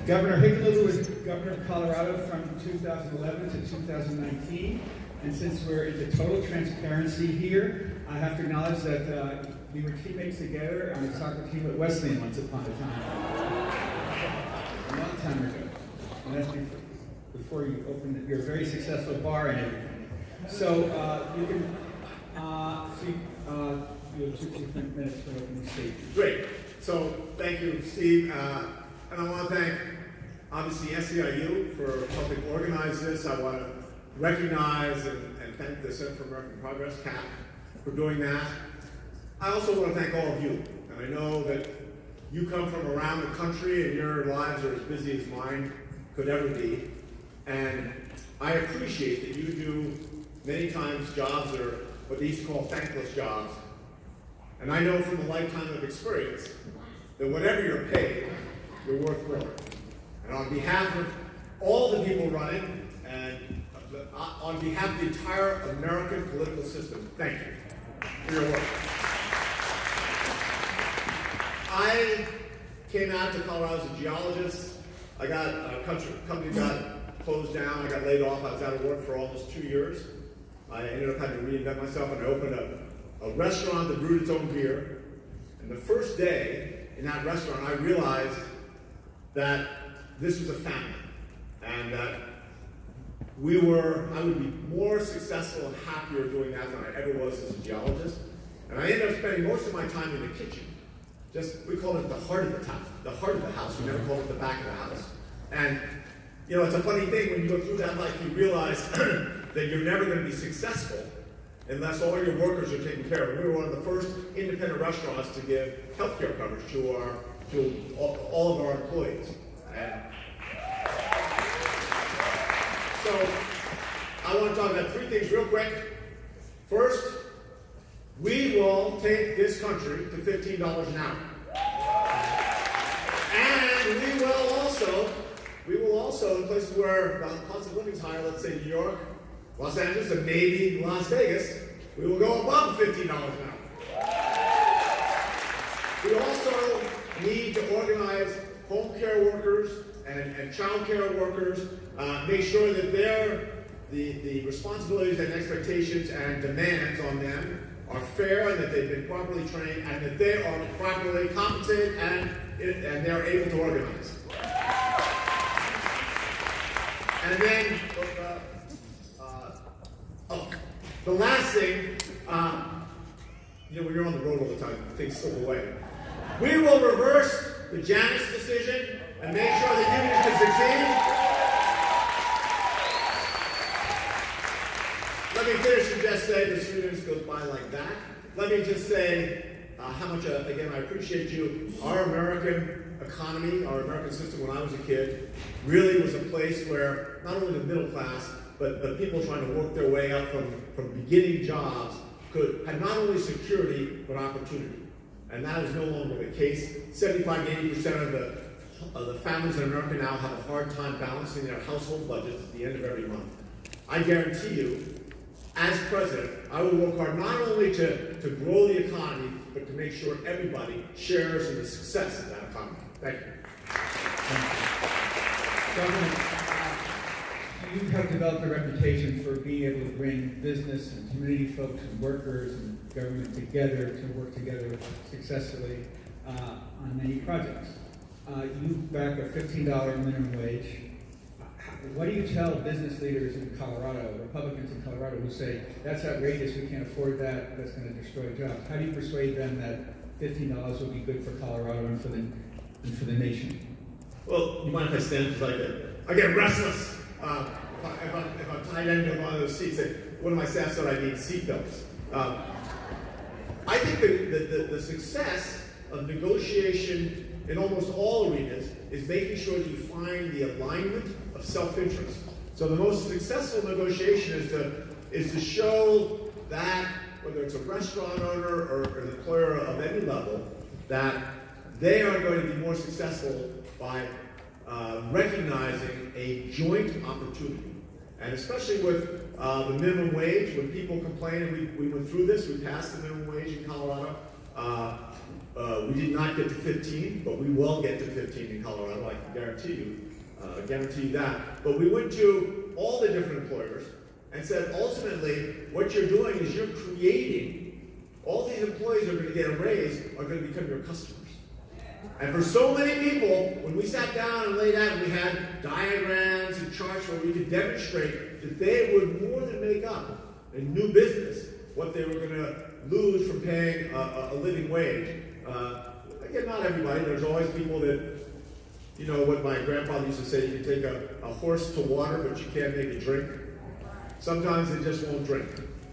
Governor Hickenlooper was governor of Colorado from 2011 to 2019, and since we're into total transparency here, I have to acknowledge that we were teammates together on the soccer team at Wesleyan once upon a time. A long time ago. And that's before you opened your very successful bar and everything. So you can you have 2 minutes for opening statement. Great. So thank you, Steve. And I want to thank, obviously, SEIU for helping organize this. I want to recognize and thank the Center for American Progress, CAP, for doing that. I also want to thank all of you. And I know that you come from around the country and your lives are as busy as mine could ever be. And I appreciate that you do many times jobs that are what they used to call thankless jobs. And I know from a lifetime of experience that whatever you're paid, you're worth more. And on behalf of all the people running and on behalf of the entire American political system, thank you for your work. I came out to Colorado as a geologist. I got a company got closed down. I got laid off. I was out of work for almost 2 years. I ended up having to reinvent myself, and I opened a restaurant that brewed its own beer. And the first day in that restaurant, I realized that this was a family, and that I would be more successful and happier doing that than I ever was as a geologist. And I ended up spending most of my time in the kitchen. We call it the heart of the house. We never call it the back of the house. And you know, it's a funny thing when you go through that life, you realize that you're never going to be successful unless all your workers are taken care of. We were one of the first independent restaurants to give healthcare coverage to all of our employees. And so I want to talk about 3 things real quick. First, we will take this country to $15 an hour. And we will also, in places where the cost of living is higher, let's say New York, Los Angeles, and maybe Las Vegas, we will go above $15 an hour. We also need to organize home care workers and child care workers, make sure that the responsibilities and expectations and demands on them are fair, and that they've been properly trained, and that they are properly competent and they're able to organize. And then, the last thing, when you're on the road all the time, things slip away. We will reverse the Janus decision and make sure that unions can succeed. Let me finish and just say, the 3 minutes goes by like that. Let me just say how much, again, I appreciate you. Our American economy, our American system when I was a kid, really was a place where not only the middle class, but people trying to work their way up from beginning jobs had not only security, but opportunity. And that is no longer the case. 75 to 80% of the families in America now have a hard time balancing their household budgets at the end of every month. I guarantee you, as president, I will work hard not only to grow the economy, but to make sure everybody shares in the success of that economy. Thank you. Governor, you have developed a reputation for being able to bring business and community folks and workers and government together to work together successfully on many projects. You back a $15 minimum wage. What do you tell business leaders in Colorado, Republicans in Colorado, who say, that's outrageous, we can't afford that, that's going to destroy jobs? How do you persuade them that $15 will be good for Colorado and for the nation? Well, you mind if I stand? Because I get restless. If I'm tied into one of those seats, one of my staff said I need seat belts. I think the success of negotiation in almost all arenas is making sure that you find the alignment of self-interest. So the most successful negotiation is to show that, whether it's a restaurant owner or an employer of any level, that they are going to be more successful by recognizing a joint opportunity. And especially with the minimum wage, when people complain, and we went through this, we passed the minimum wage in Colorado, We did not get to 15, but we will get to 15 in Colorado, I can guarantee you that. But we went to all the different employers and said, ultimately, what you're doing is you're creating, all these employees are going to get a raise, are going to become your customers. And for so many people, when we sat down and laid out, we had diagrams and charts where we could demonstrate that they would more than make up in new business what they were going to lose from paying a living wage. Again, not everybody. There's always people that, you know what my grandfather used to say, you can take a horse to water, but you can't make it drink. Sometimes they just won't drink.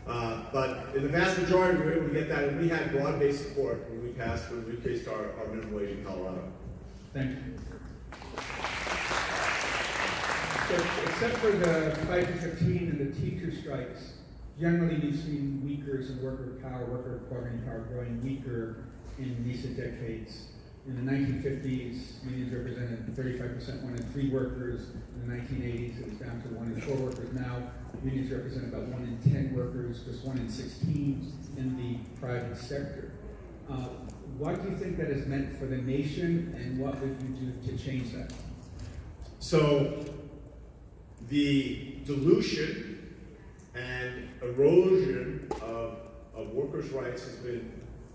But in the vast majority, we were able to get that, and we had broad-based support when we passed our minimum wage in Colorado. Thank you. So, except for the 5 to 15 and the teacher strikes, generally we've seen worker bargaining power growing weaker in recent decades. In the 1950s, unions represented 35%, 1 in 3 workers. In the 1980s, it was down to 1 in 4 workers. Now, unions represent about 1 in 10 workers, just 1 in 16 in the private sector. What do you think that has meant for the nation, and what would you do to change that? So, the dilution and erosion of workers' rights has been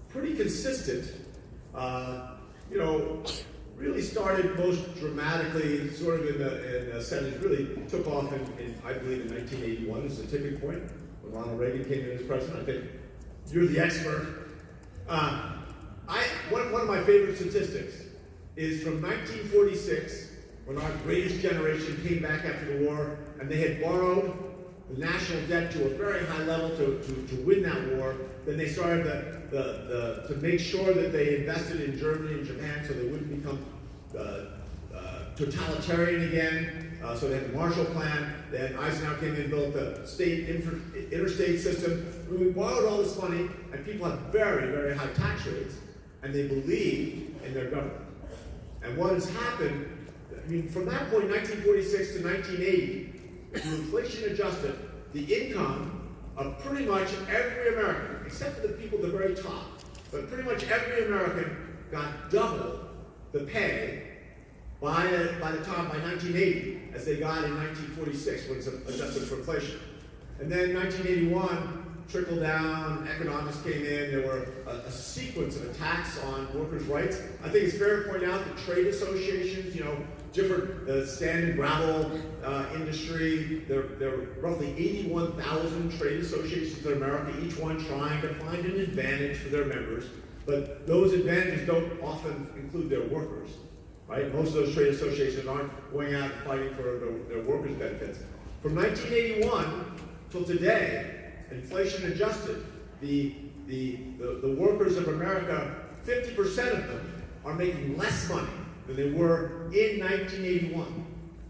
pretty consistent. Really started most dramatically, sort of in the Senate, really took off in I believe in 1981 is the tipping point when Ronald Reagan came in as president. I think you're the expert. One of my favorite statistics is from 1946, when our greatest generation came back after the war, and they had borrowed the national debt to a very high level to win that war. Then they started to make sure that they invested in Germany and Japan so they wouldn't become totalitarian again. So they had the Marshall Plan. Then Eisenhower came in and built the interstate system. We borrowed all this money, and people had very, very high tax rates, and they believed in their government. And what has happened, from that point, 1946 to 1980, if you inflation adjusted, the income of pretty much every American, except for the people at the very top, but pretty much every American got double the pay by 1980 as they got in 1946 when it's adjusted for inflation. And then 1981, trickle down, economics came in, there were a sequence of attacks on workers' rights. I think it's fair to point out that trade associations, the sand and gravel industry, there are roughly 81,000 trade associations in America, each one trying to find an advantage for their members, but those advantages don't often include their workers, right? Most of those trade associations aren't going out and fighting for their workers' benefits. From 1981 till today, inflation adjusted, the workers of America, 50% of them are making less money than they were in 1981.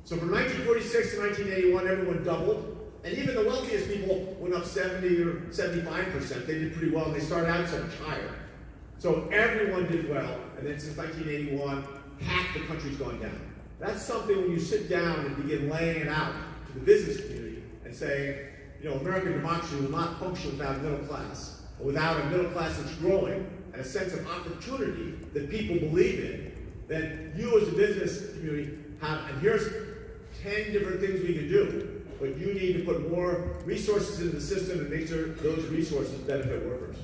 So from 1946 to 1981, everyone doubled, and even the wealthiest people went up 70 or 75%. They did pretty well, and they started out so much higher. So everyone did well, and then since 1981, half the country's gone down. That's something when you sit down and begin laying it out to the business community and saying, American democracy will not function without a middle class, or without a middle class that's growing, and a sense of opportunity that people believe in, then you as a business community have, and here's 10 different things we can do, but you need to put more resources into the system and make sure those resources benefit workers.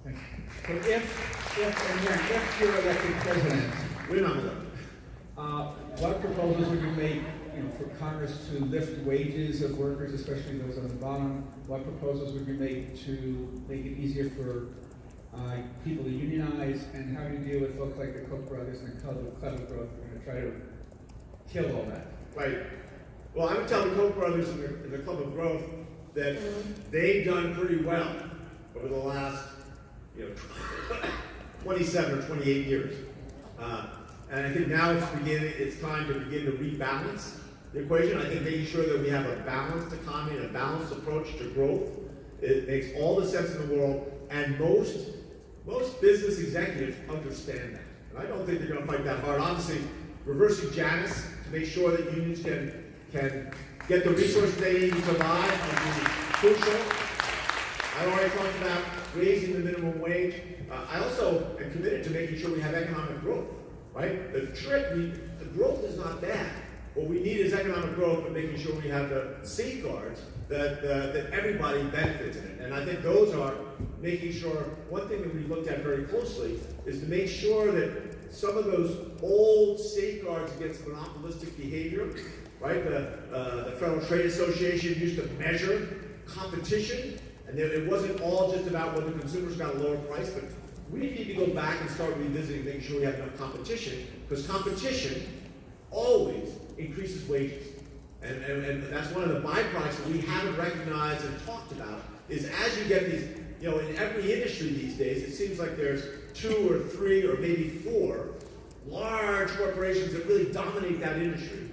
Thank you. So if you're elected president, we're not elected. What proposals would you make for Congress to lift wages of workers, especially those on the bottom? What proposals would you make to make it easier for people to unionize, and how do you deal with folks like the Koch brothers and the Club of Growth who are going to try to kill all that? Right. Well, I would tell the Koch brothers and the Club of Growth that they've done pretty well over the last 27 or 28 years. And I think now it's time to begin to rebalance the equation. I think making sure that we have a balanced economy and a balanced approach to growth, it makes all the sense in the world, and most business executives understand that. And I don't think they're going to fight that hard. Obviously, reversing Janus to make sure that unions can get the resources they need to survive will be crucial. I already talked about raising the minimum wage. I also am committed to making sure we have economic growth, right? The growth is not bad. What we need is economic growth, but making sure we have the safeguards that everybody benefits in it. And I think those are making sure, one thing that we looked at very closely is to make sure that some of those old safeguards against monopolistic behavior, right? The Federal Trade Association used to measure competition, and it wasn't all just about whether consumers got a lower price, but we need to go back and start revisiting, making sure we have enough competition, because competition always increases wages. And that's one of the byproducts that we haven't recognized and talked about, is as you get these, in every industry these days, it seems like there's 2 or 3 or maybe 4 large corporations that really dominate that industry.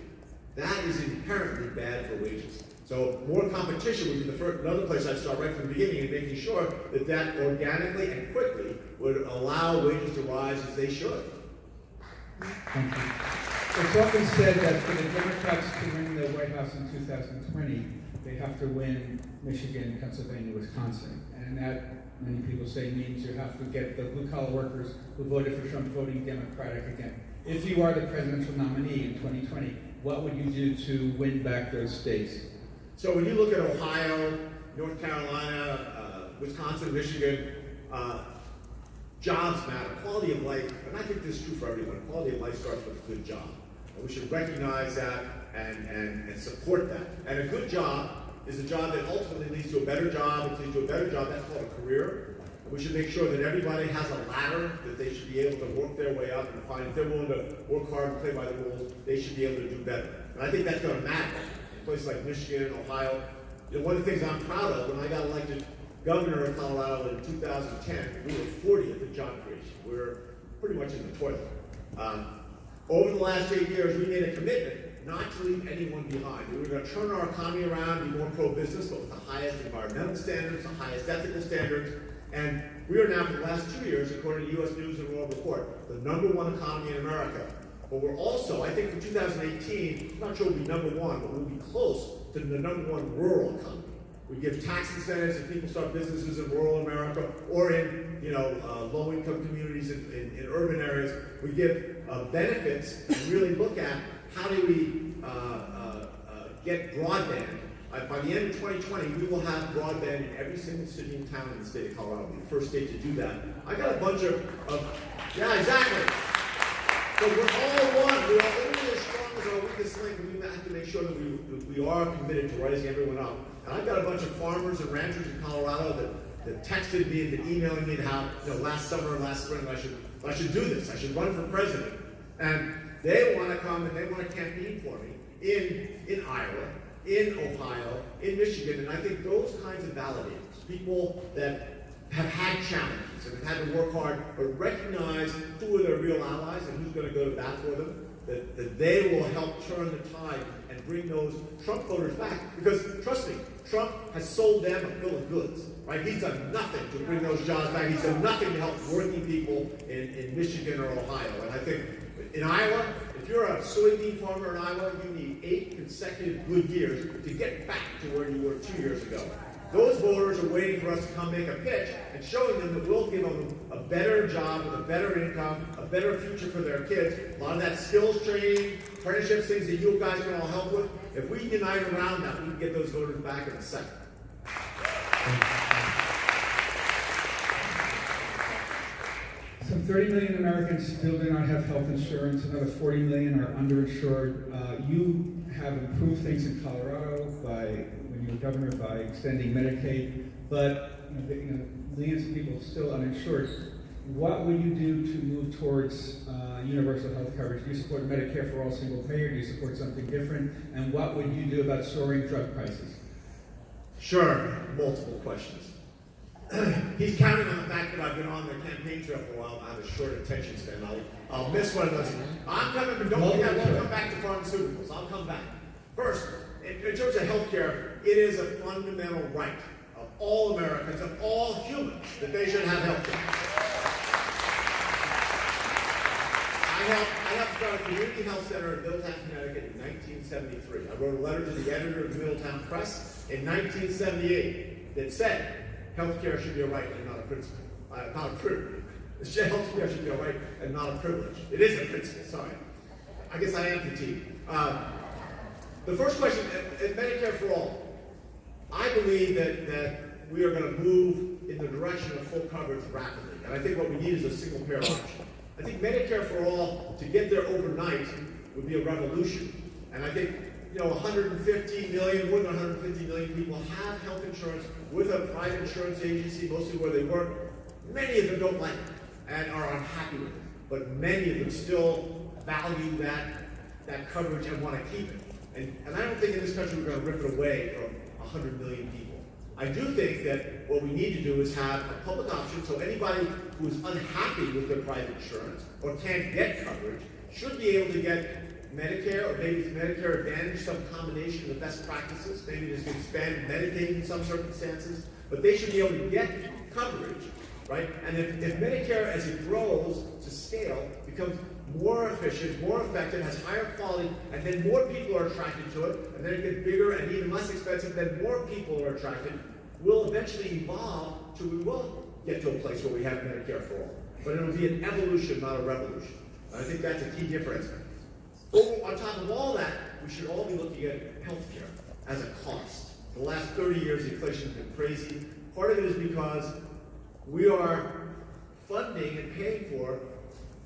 That is inherently bad for wages. So more competition would be another place I'd start right from the beginning, and making sure that organically and quickly would allow wages to rise as they should. Thank you. It's often said that for the Democrats to win the White House in 2020, they have to win Michigan, Pennsylvania, Wisconsin. And that, many people say, means you have to get the blue-collar workers who voted for Trump voting Democratic again. If you are the presidential nominee in 2020, what would you do to win back those states? So when you look at Ohio, North Carolina, Wisconsin, Michigan, jobs matter, quality of life, and I think this is true for everyone. Quality of life starts with a good job. And we should recognize that and support that. And a good job is a job that ultimately leads to a better job. It leads to a better job, that's called a career. And we should make sure that everybody has a ladder, that they should be able to work their way up and find, if they're willing to work hard and play by the rules, they should be able to do better. And I think that's going to matter. In places like Michigan, Ohio, one of the things I'm proud of, when I got elected governor of Colorado in 2010, we were 40th in job creation. We were pretty much in the toilet. Over the last 8 years, we made a commitment not to leave anyone behind. We were going to turn our economy around, be more pro-business, but with the highest environmental standards, the highest ethical standards. And we are now, for the last 2 years, according to U.S. News and World Report, the #1 economy in America. But we're also, I think for 2018, I'm not sure we'll be #1, but we'll be close to the #1 rural economy. We give tax incentives if people start businesses in rural America or in low-income communities in urban areas. We give benefits and really look at how do we get broadband. By the end of 2020, we will have broadband in every single city and town in the state of Colorado. We'll be the first state to do that. I got a bunch of yeah, exactly. So we're all one. We're all only as strong as our weakest link, and we have to make sure that we are committed to rising everyone up. And I've got a bunch of farmers and ranchers in Colorado that texted me and been emailing me how last summer and last spring I should do this. I should run for president. And they want to come and they want to campaign for me in Iowa, in Ohio, in Michigan. And I think those kinds of validators, people that have had challenges and have had to work hard, but recognize who are their real allies and who's going to go to bat for them, that they will help turn the tide and bring those Trump voters back. Because, trust me, Trump has sold them a bill of goods, right? He's done nothing to bring those jobs back. He's done nothing to help working people in Michigan or Ohio. And I think in Iowa, if you're a soybean farmer in Iowa, you need 8 consecutive good years to get back to where you were 2 years ago. Those voters are waiting for us to come make a pitch and showing them that we'll give them a better job with a better income, a better future for their kids. A lot of that skills training, apprenticeships, things that you guys can all help with. If we unite around that, we can get those voters back in a second. Some 30 million Americans still do not have health insurance. Another 40 million are underinsured. You have improved things in Colorado when you were governor by extending Medicaid, but millions of people still uninsured. What would you do to move towards universal health coverage? Do you support Medicare for all single payer? Do you support something different? And what would you do about soaring drug prices? Sure, multiple questions. He's counting on the fact that I've been on the campaign trail for a while. I have a short attention span. I'll miss one of those. I'm coming, but don't think I won't come back to pharmaceuticals. I'll come back. First, in terms of healthcare, it is a fundamental right of all Americans, of all humans, that they should have healthcare. I helped start a community health center in Middletown, Connecticut in 1973. I wrote a letter to the editor of the Middletown Press in 1978 that said, healthcare should be a right and not a principle. Not a privilege. Healthcare should be a right and not a privilege. It is a principle, sorry. I guess I am fatigued. The first question, at Medicare for All, I believe that we are going to move in the direction of full coverage rapidly. And I think what we need is a single payer option. I think Medicare for All, to get there overnight, would be a revolution. And I think, 150 million, more than 150 million people have health insurance with a private insurance agency, mostly where they work. Many of them don't like it and are unhappy with it. But many of them still value that coverage and want to keep it. And I don't think in this country we're going to rip it away from 100 million people. I do think that what we need to do is have a public option so anybody who is unhappy with their private insurance or can't get coverage should be able to get Medicare, or maybe it's Medicare Advantage, some combination of best practices. Maybe there's going to expand Medicaid in some circumstances, but they should be able to get coverage, right? And if Medicare, as it grows to scale, becomes more efficient, more effective, has higher quality, and then more people are attracted to it, and then it gets bigger and even less expensive, then more people are attracted, we'll eventually evolve till we will get to a place where we have Medicare for all. But it'll be an evolution, not a revolution. And I think that's a key difference. On top of all that, we should all be looking at healthcare as a cost. For the last 30 years, the inflation has been crazy. Part of it is because we are funding and paying for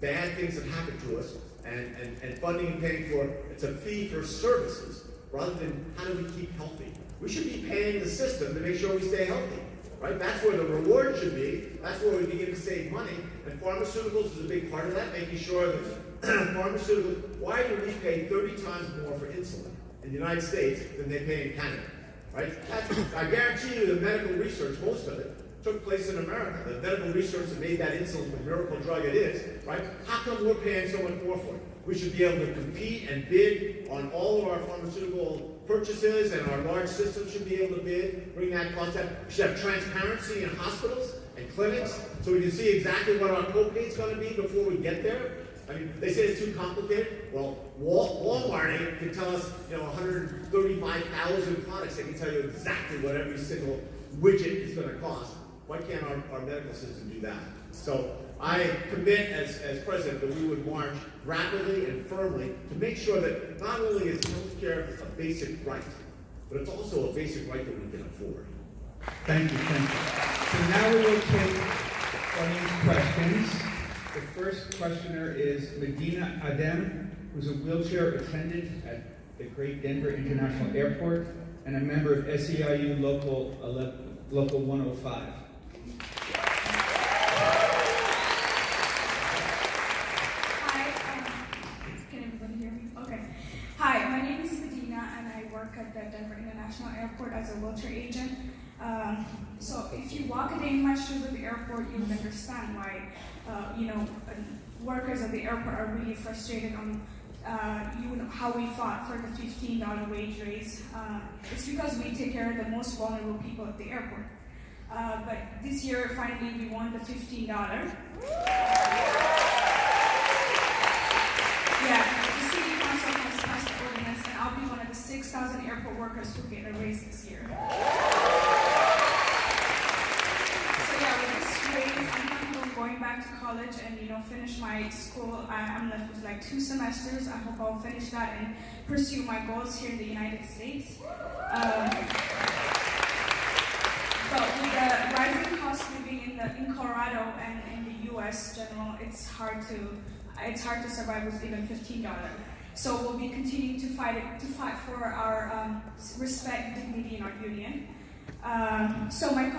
bad things that happen to us, and funding and paying for, it's a fee for services, rather than how do we keep healthy. We should be paying the system to make sure we stay healthy, right? That's where the reward should be. That's where we begin to save money. And pharmaceuticals is a big part of that, making sure that pharmaceuticals, why do we pay 30 times more for insulin in the United States than they pay in Canada, right? I guarantee you the medical research, most of it, took place in America. The medical research that made that insulin the miracle drug it is, right? How come we're paying so much more for it? We should be able to compete and bid on all of our pharmaceutical purchases, and our large systems should be able to bid, bring that cost down. We should have transparency in hospitals and clinics so we can see exactly what our copay is going to be before we get there. I mean, they say it's too complicated. Well, Walmart can tell us, 135,000 products. They can tell you exactly what every single widget is going to cost. Why can't our medical system do that? So I commit as president that we would march rapidly and firmly to make sure that not only is healthcare a basic right, but it's also a basic right that we can afford. Thank you. So now we will take audience questions. The first questioner is Medina Adem, who's a wheelchair attendant at the Great Denver International Airport and a member of SEIU Local 105. Hi, my name is Medina, and I work at the Denver International Airport as a wheelchair agent. So if you walk a day in my shoes at the airport, you would understand why, workers at the airport are really frustrated on, how we fought for the $15 wage raise. It's because we take care of the most vulnerable people at the airport. But this year, finally, we won the $15. Yeah. The city council has passed the ordinance, and I'll be one of the 6,000 airport workers who get a raise this year. So yeah, with this raise, I'm planning on going back to college and finish my school. I'm left with like 2 semesters. I hope I'll finish that and pursue my goals here in the United States. But with the rising cost of living in Colorado and in the U.S. general, it's hard to survive with even $15. So we'll be continuing to fight for our respect, dignity in our union. So my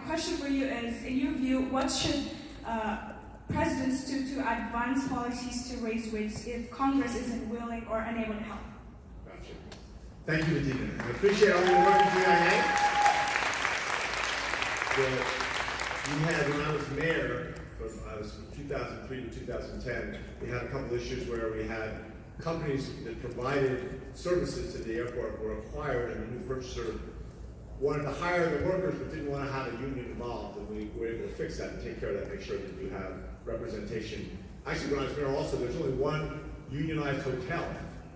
question for you is, in your view, what should presidents do to advance policies to raise wages if Congress isn't willing or unable to help? Gotcha. Thank you, Medina. I appreciate all your work in GIA. When I was mayor, from 2003 to 2010, we had a couple issues where we had companies that provided services to the airport were acquired, and the new purchaser wanted to hire the workers but didn't want to have a union involved, and we were able to fix that and take care of that, make sure that you have representation. Actually, when I was mayor also, there's only one unionized hotel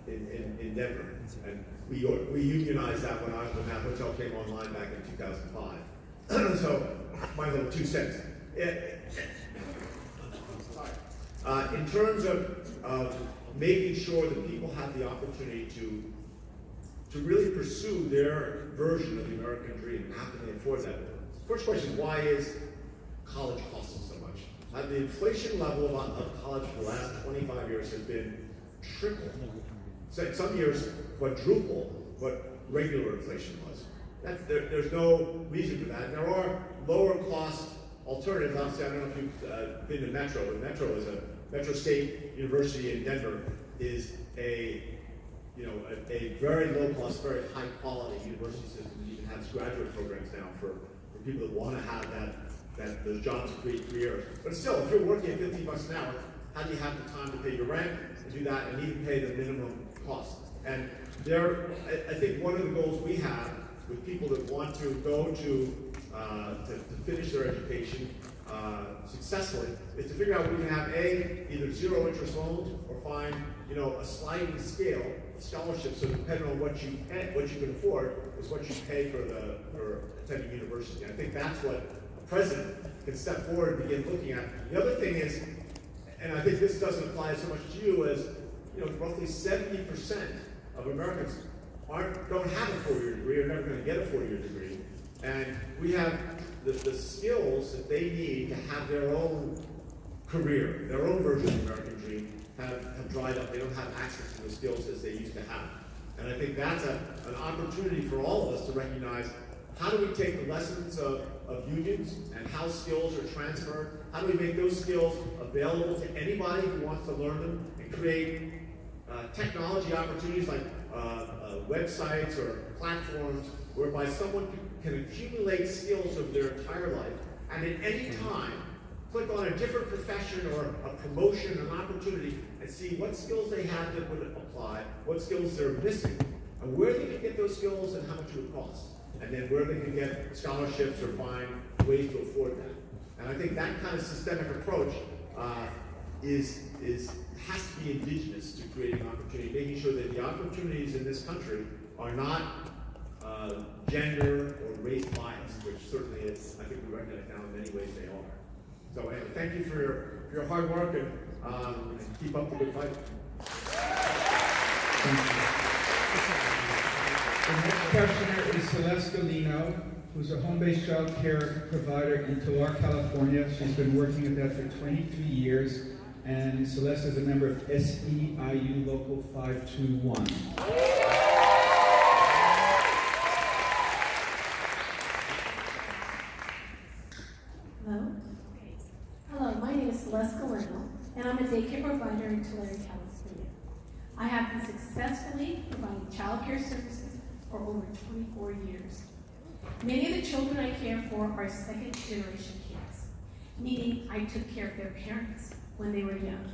in Denver, and we unionized that when that hotel came online back in 2005. So, my little 2 cents. In terms of making sure that people have the opportunity to really pursue their version of the American dream, and how can they afford that? First question is, why is college costing so much? The inflation level of college for the last 25 years has been triple. So some years, quadruple what regular inflation was. There's no reason for that. And there are lower cost alternatives. Obviously, I don't know if you've been to Metro, but Metro State University in Denver is a very low cost, very high quality university system. It even has graduate programs now for people that want to have those jobs to create career. But still, if you're working at $15 an hour, how do you have the time to pay your rent and do that and even pay the minimum cost? And I think one of the goals we have with people that want to go to finish their education successfully is to figure out if we can have either zero interest loans or find a sliding scale of scholarships. So depending on what you can afford is what you pay for attending university. I think that's what a president can step forward and begin looking at. The other thing is, and I think this doesn't apply so much to you, as roughly 70% of Americans don't have a 4-year degree, or never going to get a 4-year degree, and we have the skills that they need to have their own career, their own version of the American dream, have dried up. They don't have access to the skills as they used to have. And I think that's an opportunity for all of us to recognize, how do we take the lessons of unions and how skills are transferred? How do we make those skills available to anybody who wants to learn them, and create technology opportunities like websites or platforms whereby someone can accumulate skills of their entire life, and at any time click on a different profession or a promotion, an opportunity, and see what skills they have that would apply, what skills they're missing, and where they can get those skills and how much it would cost, and then where they can get scholarships or find ways to afford that. And I think that kind of systemic approach has to be indigenous to creating opportunity, making sure that the opportunities in this country are not gender or race biased, which certainly is, I think we recognize now in many ways they are. So anyway, thank you for your hard work, and keep up the good fight. The next questioner is Celeste Galino, who's a home-based child care provider in Tulare, California. She's been working at that for 23 years, and Celeste is a member of SEIU Local 521. Hello? Hello, my name is Celeste Galeno, and I'm a daycare provider in Tulare, California. I have been successfully providing child care services for over 24 years. Many of the children I care for are second-generation kids, meaning I took care of their parents when they were young.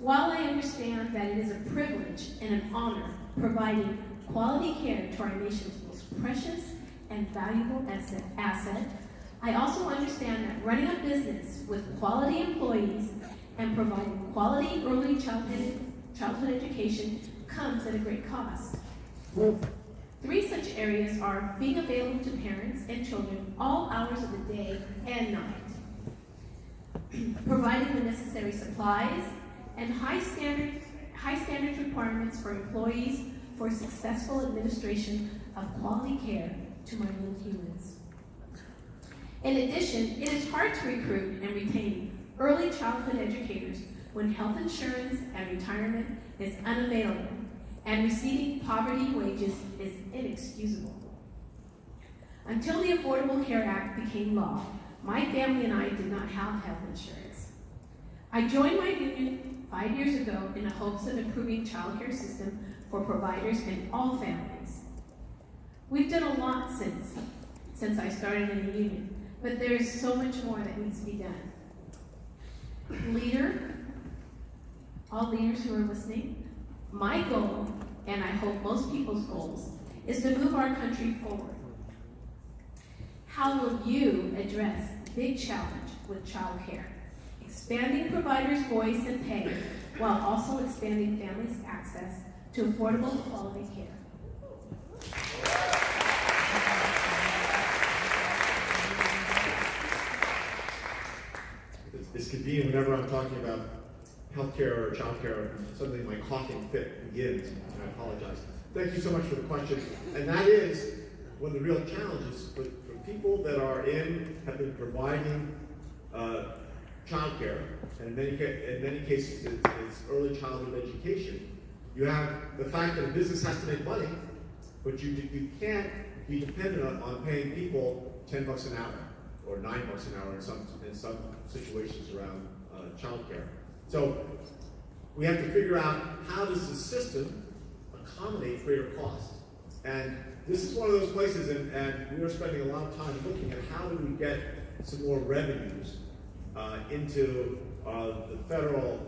While I understand that it is a privilege and an honor providing quality care to our nation's most precious and valuable asset, I also understand that running a business with quality employees and providing quality early childhood education comes at a great cost. 3 such areas are being available to parents and children all hours of the day and night, providing the necessary supplies, and high standards requirements for employees for successful administration of quality care to my little humans. In addition, it is hard to recruit and retain early childhood educators when health insurance and retirement is unavailable and receiving poverty wages is inexcusable. Until the Affordable Care Act became law, my family and I did not have health insurance. I joined my union 5 years ago in the hopes of improving child care system for providers in all families. We've done a lot since I started in the union, but there is so much more that needs to be done. All leaders who are listening, my goal, and I hope most people's goals, is to move our country forward. How will you address the big challenge with child care? Expanding providers' voice and pay, while also expanding families' access to affordable quality care. intervene whenever I'm talking about healthcare or childcare. Suddenly my coughing fit begins, and I apologize. Thank you so much for the question. And that is one of the real challenges for people that have been providing childcare, and in many cases it's early childhood education. You have the fact that a business has to make money, but you can't be dependent on paying people $10 an hour or $9 an hour in some situations around childcare. So we have to figure out how does the system accommodate greater costs. And this is one of those places, and we are spending a lot of time looking at how do we get some more revenues into the federal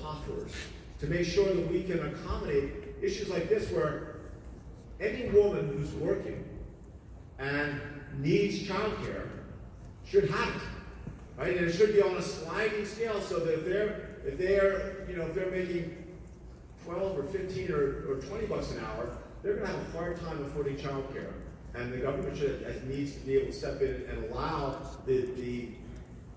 coffers to make sure that we can accommodate issues like this, where any woman who's working and needs childcare should have it, right? And it should be on a sliding scale, so that if they're making 12 or 15 or 20 bucks an hour, they're going to have a hard time affording childcare, and the government needs to be able to step in and allow the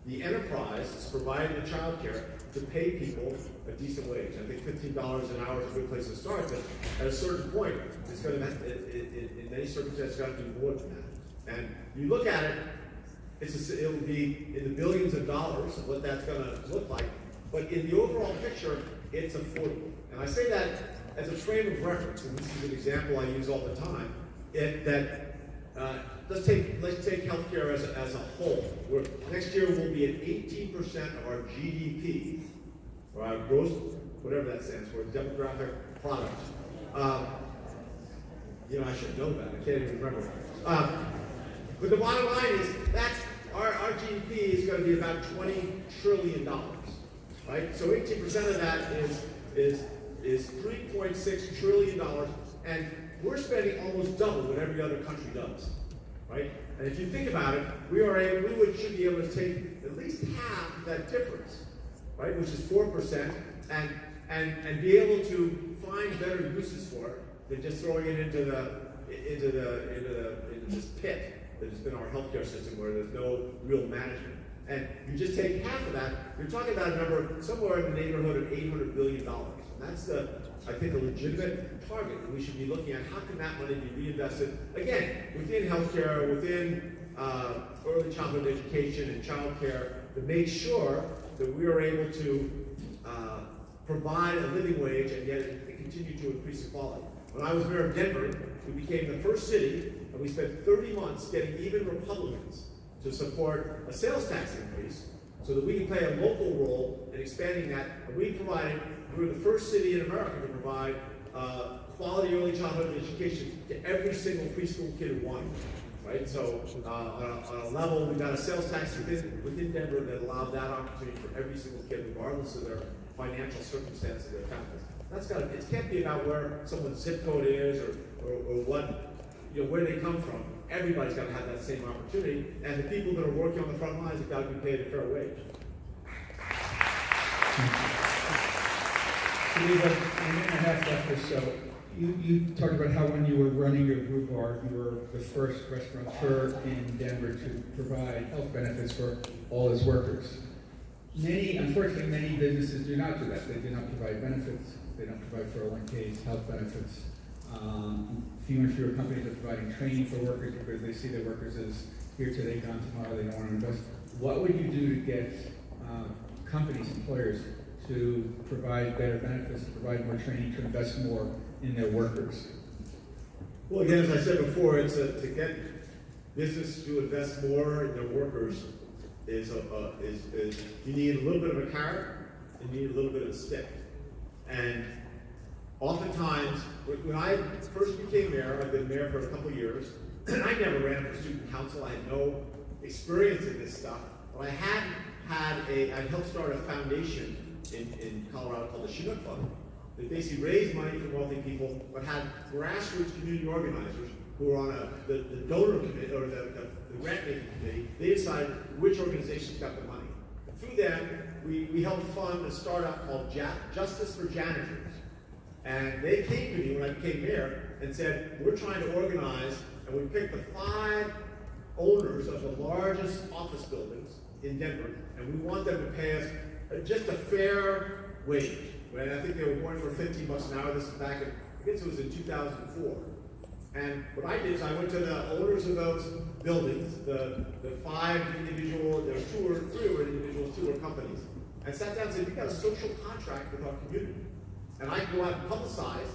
enterprise that's providing the childcare to pay people a decent wage. I think $15 an hour is a good place to start, but at a certain point, it's going to, in many circumstances, got to do more than that. And you look at it, it'll be in the billions of dollars of what that's going to look like, but in the overall picture, it's affordable. And I say that as a frame of reference, and this is an example I use all the time. Let's take healthcare as a whole. Next year will be at 18% of our GDP, or our gross, whatever that stands for, demographic product. I should know that. I can't even remember. But the bottom line is that's our GDP is going to be about $20 trillion, right? So 18% of that is $3.6 trillion, and we're spending almost double what every other country does, right? And if you think about it, should be able to take at least half of that difference, right, which is 4%, and be able to find better uses for it than just throwing it into this pit that has been our healthcare system, where there's no real management. And you just take half of that, you're talking about a number somewhere in the neighborhood of $800 billion. And that's I think, a legitimate target that we should be looking at. How can that money be reinvested, again, within healthcare, within early childhood education and childcare, to make sure that we are able to provide a living wage and yet continue to increase the quality. When I was mayor of Denver, we became the first city, and we spent 30 months getting even Republicans to support a sales tax increase so that we can play a local role in expanding that. And we were the first city in America to provide quality early childhood education to every single preschool kid who wanted it, right? So on a level, we got a sales tax within Denver that allowed that opportunity for every single kid, regardless of their financial circumstances, their families. It can't be about where someone's zip code is or what, where they come from. Everybody's got to have that same opportunity, and the people that are working on the front lines have got to be paid a fair wage. So we have a minute and a half left or so. You talked about how when you were running your group bar, you were the first restaurateur in Denver to provide health benefits for all its workers. Unfortunately, many businesses do not do that. They do not provide benefits. They don't provide 401ks, health benefits. Fewer and fewer companies are providing training for workers because they see their workers as here today, gone tomorrow. They don't want to invest. What would you do to get companies, employers, to provide better benefits, to provide more training, to invest more in their workers? Well, again, as I said before, it's to get business to invest more in their workers is you need a little bit of a carrot and you need a little bit of a stick. And oftentimes, when I first became mayor, I've been mayor for a couple of years, and I never ran for student council. I had no experience in this stuff, but I helped start a foundation in Colorado called the Chinook Fund that basically raised money from wealthy people, but had grassroots community organizers who were on the donor committee or the grant making committee. They decided which organizations got the money. And through them, we helped fund a startup called Justice for Janitors. And they came to me when I became mayor and said, we're trying to organize, and we picked the 5 owners of the largest office buildings in Denver, and we want them to pay us just a fair wage. Right? I think they were going for $15 an hour. This is back in, I guess it was in 2004. And what I did is I went to the owners of those buildings, the 5 individual, there were 2 or 3 were individuals, 2 were companies, and sat down and said, "We got a social contract with our community, and I can go out and publicize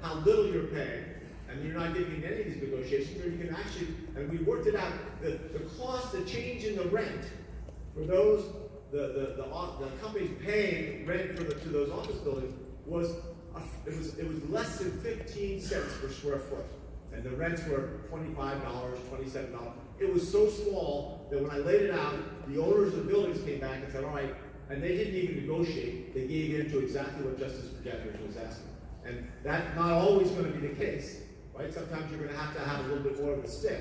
how little you're paying, and you're not getting into any of these negotiations, or you can actually," and we worked it out. The cost, the change in the rent for those, the companies paying rent to those office buildings was it was less than 15 cents per square foot, and the rents were $25, $27. It was so small that when I laid it out, the owners of the buildings came back and said, "All right," and they didn't even negotiate. They gave in to exactly what Justice Forgetner was asking, and that's not always going to be the case, right? Sometimes you're going to have a little bit more of a stick,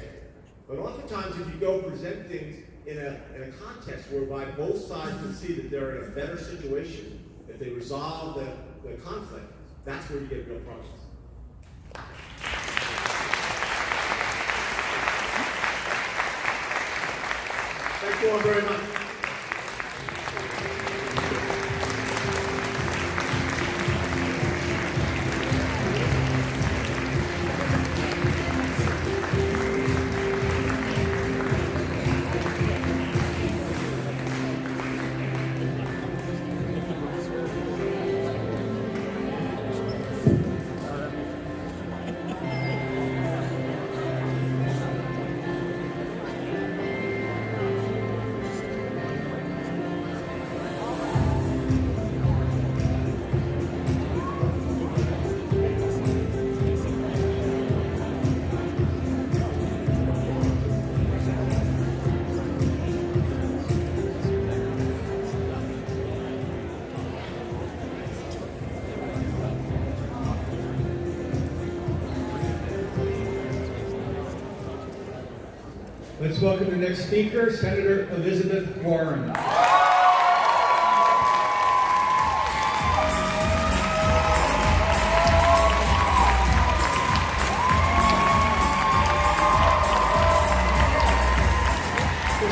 but oftentimes if you go present things in a context whereby both sides can see that they're in a better situation, if they resolve the conflict, that's where you get real progress. Thank you all very much. Let's welcome the next speaker, Senator Elizabeth Warren.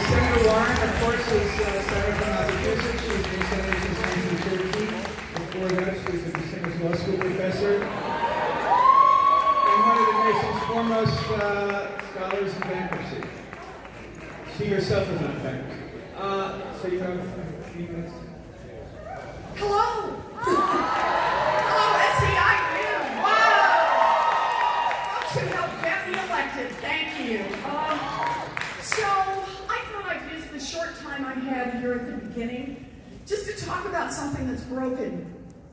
Senator Warren, of course, is Senator from Massachusetts. She's been senator since 1913. Before that, she was a distinguished law school professor and one of the nation's foremost scholars in bankruptcy. She herself is not bankruptcy. So you have a few minutes. Hello! Hello, SEIU! Wow! Folks who helped get me elected, thank you. So, I thought I'd use the short time I had here at the beginning just to talk about something that's broken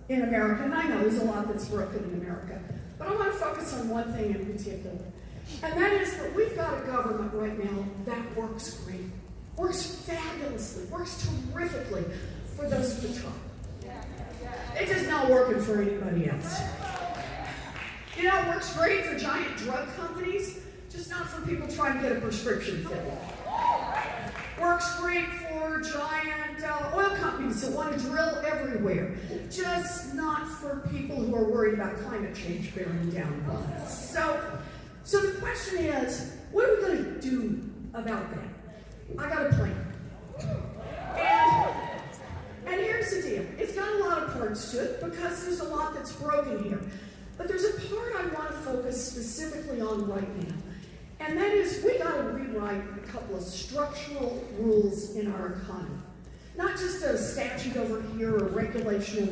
in America. And I know there's a lot that's broken in America. But I want to focus on one thing in particular. And that is that we've got a government right now that works great. Works fabulously. Works terrifically for those at the top. It's just not working for anybody else. You know, it works great for giant drug companies, just not for people trying to get a prescription filled. Works great for giant oil companies that want to drill everywhere, just not for people who are worried about climate change bearing down on us. So the question is, what are we going to do about that? I got a plan. And here's the deal. It's got a lot of parts to it because there's a lot that's broken here. But there's a part I want to focus specifically on right now. And that is, we got to rewrite a couple of structural rules in our economy. Not just a statute over here or regulation over